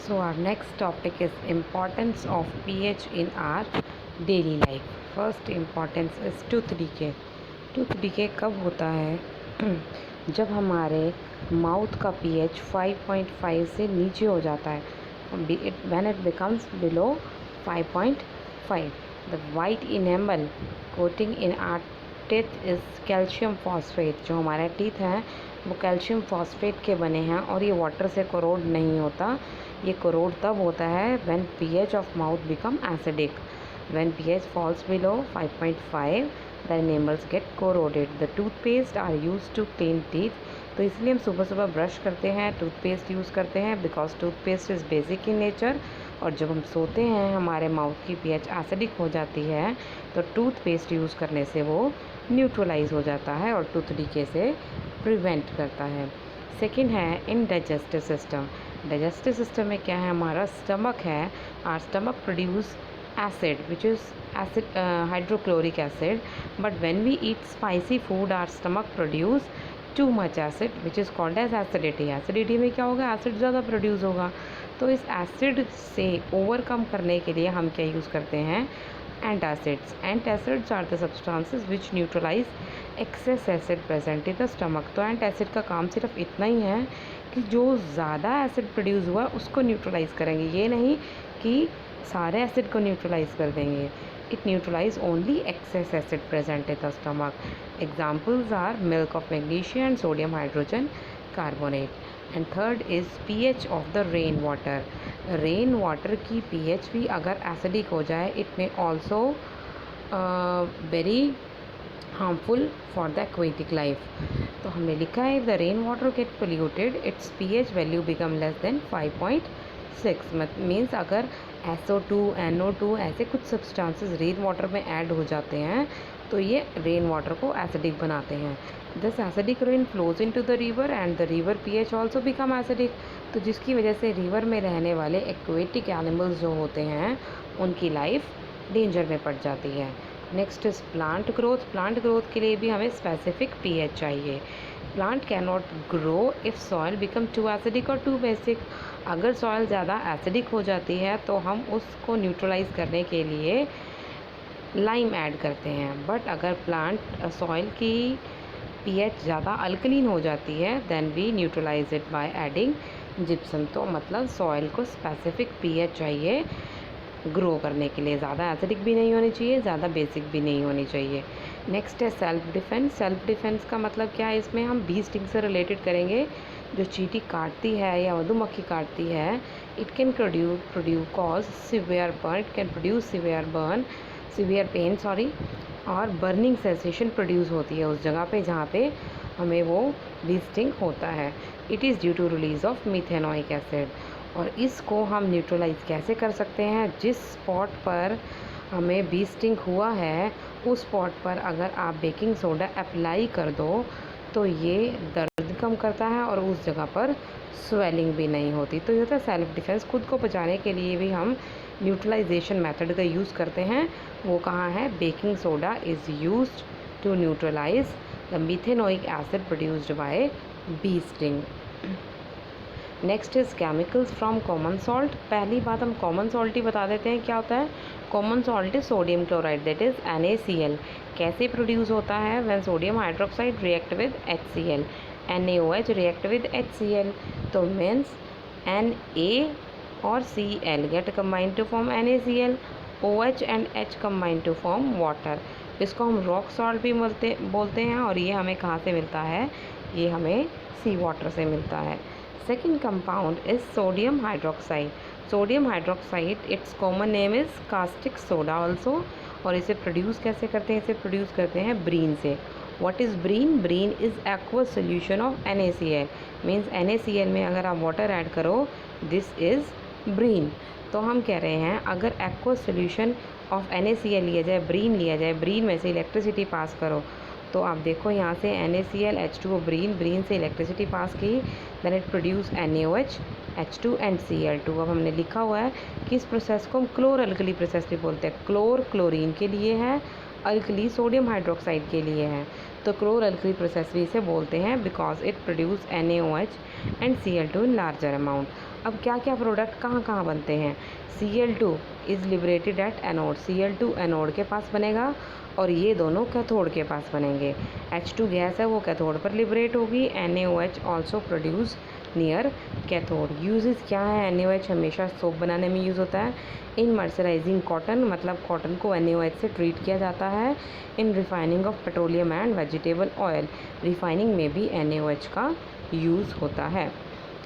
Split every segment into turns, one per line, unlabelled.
So our next topic is importance of pH in our daily life. First importance is tooth decay. Tooth decay कब होता है? जब हमारे mouth का pH 5.5 से नीचे हो जाता है. When it becomes below 5.5, the white enamel coating in our teeth is calcium phosphate. जो हमारे टीथ हैं वो कैल्शियम फॉस्फेट के बने हैं और ये वाटर से कोरोड नहीं होता. ये कोरोड तब होता है when pH of mouth become acidic. When pH falls below 5.5, the enamels get corroded. The toothpaste are used to clean teeth. तो इसलिए हम सुबह सुबह ब्रश करते हैं, टूथपेस्ट यूज़ करते हैं because toothpaste is basic in nature. और जब हम सोते हैं हमारे माउथ की pH एसिडिक हो जाती है तो टूथपेस्ट यूज़ करने से वो न्यूट्रलाइज हो जाता है और टूथ डीके से प्रिवेंट करता है. सेकेंड है इन डाइजेस्टिव सिस्टम. डाइजेस्टिव सिस्टम में क्या है? हमारा स्टमक है. Are stomach produce acid which is hydrochloric acid, but when we eat spicy food our stomach produce too much acid which is called as acidity. Acidity में क्या होगा? Acid ज़्यादा produce होगा. तो इस एसिड से ओवरकम करने के लिए हम क्या यूज़ करते हैं? Antacids. Antacids are the substances which neutralize excess acid present in the stomach. तो एंटासिड का काम सिर्फ इतना ही है कि जो ज़्यादा एसिड प्रोड्यूस हुआ उसको न्यूट्रलाइज करेंगे. ये नहीं कि सारे एसिड को न्यूट्रलाइज कर देंगे. It neutralize only excess acid present in the stomach. Examples are milk of magnesia and sodium hydrogen carbonate. And third is pH of the rain water. Rain water की pH भी अगर acidic हो जाए it may also very harmful for the aquatic life. तो हमने लिखा है the rain water get polluted its pH value become less than 5.6. Means अगर SO2 NO2 ऐसे कुछ सब्सटेंसेस रेन वाटर में ऐड हो जाते हैं तो ये रेन वाटर को एसिडिक बनाते हैं. This acidic rain flows into the river and the river pH also become acidic. तो जिसकी वजह से रिवर में रहने वाले एक्वेटिक एनिमल्स जो होते हैं उनकी लाइफ डेंजर में पड़ जाती है. Next is plant growth. Plant growth के लिए भी हमें स्पेसिफिक pH चाहिए. Plant can not grow if soil become too acidic और टू बेसिक. अगर सॉइल ज़्यादा एसिडिक हो जाती है तो हम उसको न्यूट्रलाइज करने के लिए लाइम ऐड करते हैं. बट अगर प्लांट सॉइल की pH ज़्यादा अल्कलीन हो जाती है then we neutralize it by adding gypsum. तो मतलब सॉइल को स्पेसिफिक pH चाहिए ग्रो करने के लिए. ज़्यादा एसिडिक भी नहीं होनी चाहिए, ज़्यादा बेसिक भी नहीं होनी चाहिए. नेक्स्ट है सेल्फ डिफेंस. सेल्फ डिफेंस का मतलब क्या है? इसमें हम बी स्टिंग से रिलेटेड करेंगे. जो चींटी काटती है या मधुमक्खी काटती है it can produce cause severe burn. It can produce severe pain और बर्निंग सेंसेशन प्रोड्यूस होती है उस जगह पे जहाँ पे हमें वो बी स्टिंग होता है. It is due to release of methanoic acid. और इसको हम न्यूट्रलाइज कैसे कर सकते हैं? जिस स्पॉट पर हमें बी स्टिंग हुआ है उस स्पॉट पर अगर आप बेकिंग सोडा अप्लाई कर दो तो ये दर्द कम करता है और उस जगह पर स्वेलिंग भी नहीं होती. तो ये होता है सेल्फ डिफेंस. खुद को बचाने के लिए भी हम न्यूट्रलाइजेशन मेथड का यूज़ करते हैं. वो कहाँ है? Baking soda is used to neutralize the methanoic acid produced by bee sting. Next is chemicals from common salt. पहली बात हम कॉमन सॉल्ट ही बता देते हैं क्या होता है. Common salt is sodium chloride that is NaCl. कैसे प्रोड्यूस होता है? When sodium hydroxide react with HCl. NaOH react with HCl. तो मीन्स Na और Cl get combined to form NaCl. OH and H combined to form water. इसको हम rock salt भी बोलते हैं और ये हमें कहाँ से मिलता है? ये हमें सी वाटर से मिलता है. Second compound is sodium hydroxide. Sodium hydroxide, its common name is caustic soda also. और इसे प्रोड्यूस कैसे करते हैं? इसे प्रोड्यूस करते हैं ब्रीन से. What is brine? Brine is aqueous solution of NaCl. Means NaCl में अगर आप वाटर ऐड करो दिस इज़ ब्रीन. तो हम कह रहे हैं अगर aqueous solution of NaCl लिया जाए, ब्रीन लिया जाए, ब्रीन में से इलेक्ट्रिसिटी पास करो तो आप देखो यहाँ से NaCl H2O ब्रीन से इलेक्ट्रिसिटी पास की then it produce NaOH H2 and Cl2. अब हमने लिखा हुआ है कि इस प्रोसेस को हम क्लोर अल्कली प्रोसेस भी बोलते हैं. क्लोर क्लोरीन के लिए है अल्कली सोडियम हाइड्रोक्साइड के लिए है। तो क्लोर अल्कली प्रोसेस भी इसे बोलते हैं because it produce NaOH and Cl2 in larger amount. अब क्या क्या प्रोडक्ट कहाँ कहाँ बनते हैं? Cl2 is liberated at anode, Cl2 anode के पास बनेगा और ये दोनों कैथोड के पास बनेंगे। H2 गैस है वो कैथोड पर लिबरेट होगी। NaOH also produce near cathode. Uses क्या है? NaOH हमेशा सोप बनाने में यूज़ होता है। इन मर्सराइजिंग कॉटन, मतलब कॉटन को NaOH से ट्रीट किया जाता है। In refining of petroleum and vegetable oil, refining में भी NaOH का यूज़ होता है।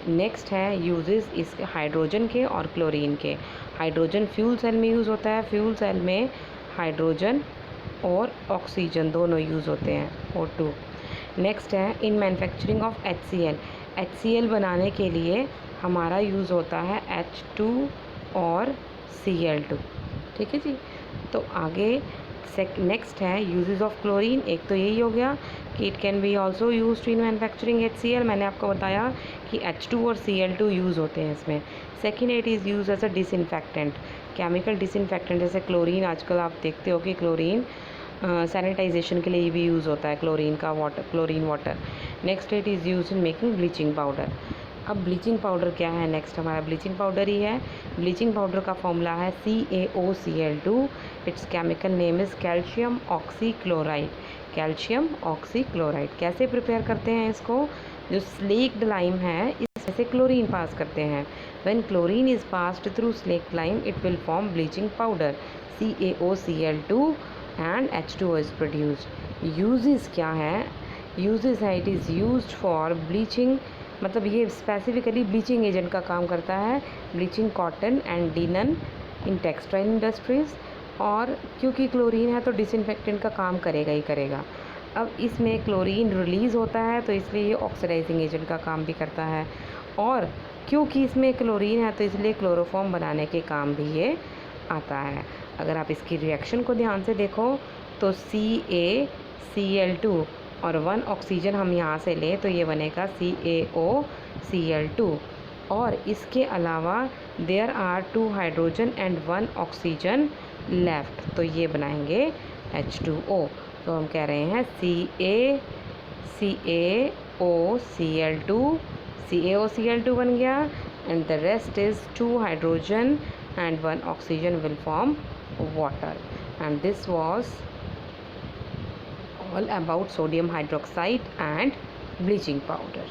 नेक्स्ट है यूजेस इस हाइड्रोजन के और क्लोरीन के। हाइड्रोजन फ्यूल सेल में यूज़ होता है। फ्यूल सेल में हाइड्रोजन और ऑक्सीजन दोनों यूज़ होते हैं, O2। नेक्स्ट है in manufacturing of HCl। HCl बनाने के लिए हमारा यूज़ होता है H2 और Cl2। ठीक है जी। तो आगे नेक्स्ट है यूजेस ऑफ क्लोरीन। एक तो यही हो गया कि it can be also use in manufacturing HCl। मैंने आपको बताया कि H2 और Cl2 यूज़ होते हैं इसमें। Second, it is use as a disinfectant, chemical disinfectant. जैसे क्लोरीन, आजकल आप देखते हो कि क्लोरीन सैनिटाइजेशन के लिए भी यूज़ होता है, क्लोरीन का water, chlorine water. Next, it is use in making bleaching powder. अब ब्लीचिंग पाउडर क्या है? नेक्स्ट हमारा ब्लीचिंग पाउडर ही है। ब्लीचिंग पाउडर का फॉर्मूला है CaOCl2। It's chemical name is calcium oxychloride. Calcium oxychloride. कैसे प्रिपेयर करते हैं इसको? जो स्लेक्ड लाइम है इसमें से क्लोरीन पास करते हैं। When chlorine is passed through slaked lime it will form bleaching powder, CaOCl2 and H2O is produced. Uses क्या है? यूजेस है it is used for bleaching, मतलब ये स्पेसिफिकली ब्लीचिंग एजेंट का काम करता है। Bleaching cotton and linen in textile industries. और क्योंकि क्लोरीन है तो डिसइंफेक्टेंट का काम करेगा ही करेगा। अब इसमें क्लोरीन रिलीज़ होता है तो इसलिए ये ऑक्सीडाइजिंग एजेंट का काम भी करता है। और क्योंकि इसमें क्लोरीन है तो इसलिए क्लोरोफॉर्म बनाने के काम भी ये आता है। अगर आप इसकी रिएक्शन को ध्यान से देखो तो CaCl2 और 1 ऑक्सीजन हम यहाँ से लें तो ये बनेगा CaOCl2। और इसके अलावा there are 2 hydrogen and 1 oxygen left, तो ये बनाएंगे H2O। तो हम कह रहे हैं CaOCl2 बन गया and the rest is 2 hydrogen and 1 oxygen will form water. And this was all about sodium hydroxide and bleaching powder.